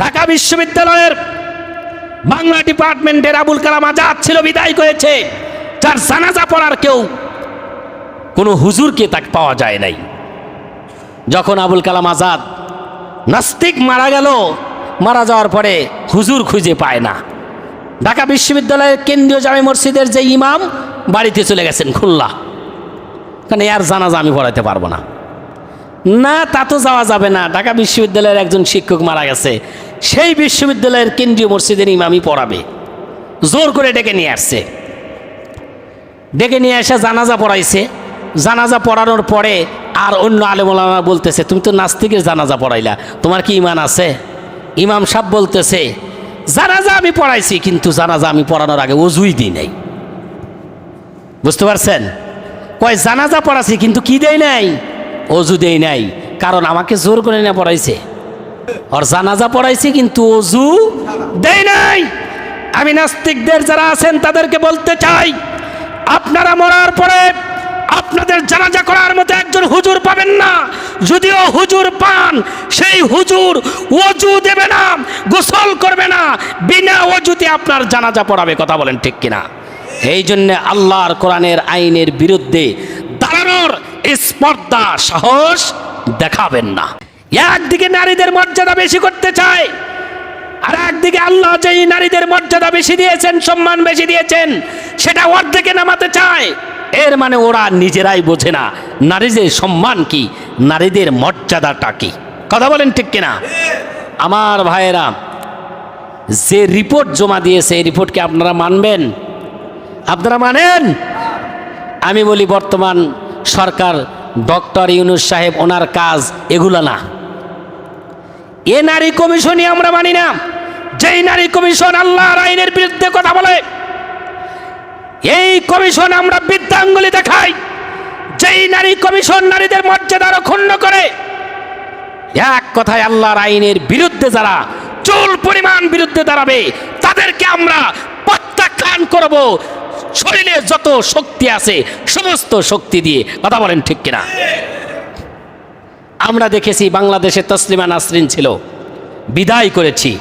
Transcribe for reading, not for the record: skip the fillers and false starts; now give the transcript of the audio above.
ঢাকা বিশ্ববিদ্যালয়ের বাংলা ডিপার্টমেন্টের আবুল কালাম আজাদ ছিল, বিদায় করেছে, যার জানাজা পড়ার কেউ কোনো হুজুরকে তাকে পাওয়া যায় নাই। যখন আবুল কালাম আজাদ নাস্তিক মারা গেল, মারা যাওয়ার পরে হুজুর খুঁজে পায় না। ঢাকা বিশ্ববিদ্যালয়ের কেন্দ্রীয় জামে মসজিদের যে ইমাম বাড়িতে চলে গেছেন খুলনা, কারণ এর জানাজা আমি পড়াইতে পারবো না। না, তা তো যাওয়া যাবে না, ঢাকা বিশ্ববিদ্যালয়ের একজন শিক্ষক মারা গেছে, সেই বিশ্ববিদ্যালয়ের কেন্দ্রীয় মসজিদের ইমামই পড়াবে। জোর করে ডেকে নিয়ে আসছে, ডেকে নিয়ে এসে জানাজা পড়াইছে। জানাজা পড়ানোর পরে আর অন্য আলেম ওলামা বলতেছে, তুমি তো নাস্তিকের জানাজা পড়াইলা, তোমার কি ঈমান আছে? ইমাম সাহেব বলতেছে, জানাজা আমি পড়াইছি, কিন্তু জানাজা আমি পড়ানোর আগে ওযুই দিই নাই। বুঝতে পারছেন? কয় জানাজা পড়াছি কিন্তু কি দেই নাই? ওযু দেই নাই। কারণ আমাকে জোর করে না পড়াইছে, আর জানাজা পড়াইছি কিন্তু ওযু দেই নাই। আমি নাস্তিকদের যারা আছেন তাদেরকে বলতে চাই, আপনারা মরার পরে আপনাদের জানাজা করার মতো একজন হুজুর পাবেন না। যদিও হুজুর পান, সেই হুজুর ওযু দেবে না, গোসল করবে না, বিনা ওযুতে আপনার জানাজা পড়াবে। কথা বলেন ঠিক কিনা? এই জন্য আল্লাহর কোরআনের আইনের বিরুদ্ধে দাঁড়ানোর স্পর্ধা, সাহস দেখাবেন না। একদিকে নারীদের মর্যাদা বেশি করতে চায়, আর একদিকে আল্লাহ যেই নারীদের মর্যাদা বেশি দিয়েছেন, সম্মান বেশি দিয়েছেন, সেটা অর্ধেকে নামাতে চায়। এর মানে ওরা নিজেরাই বোঝে না নারীদের সম্মান কি, নারীদের মর্যাদাটা কি। কথা বলেন ঠিক কিনা? আমার ভাইয়েরা, যে রিপোর্ট জমা দিয়েছে, এই রিপোর্টকে আপনারা মানবেন? আপনারা মানেন? আমি বলি, বর্তমান সরকার, ডক্টর ইউনূস সাহেব, ওনার কাজ এগুলো না। এ নারী কমিশনই আমরা মানি না। যেই নারী কমিশন আল্লাহর আইনের বিরুদ্ধে কথা বলে, এই কমিশন আমরা বৃদ্ধাঙ্গুলি দেখাই। যেই নারী কমিশন নারীদের মর্যাদা ক্ষুণ্ণ করে, এক কথায় আল্লাহর আইনের বিরুদ্ধে যারা চুল পরিমাণ বিরুদ্ধে দাঁড়াবে, তাদেরকে আমরা প্রত্যাখ্যান করব শরীরে যত শক্তি আছে সমস্ত শক্তি দিয়ে। কথা বলেন ঠিক কিনা? আমরা দেখেছি বাংলাদেশে তসলিমা নাসরিন ছিল, বিদায় করেছি।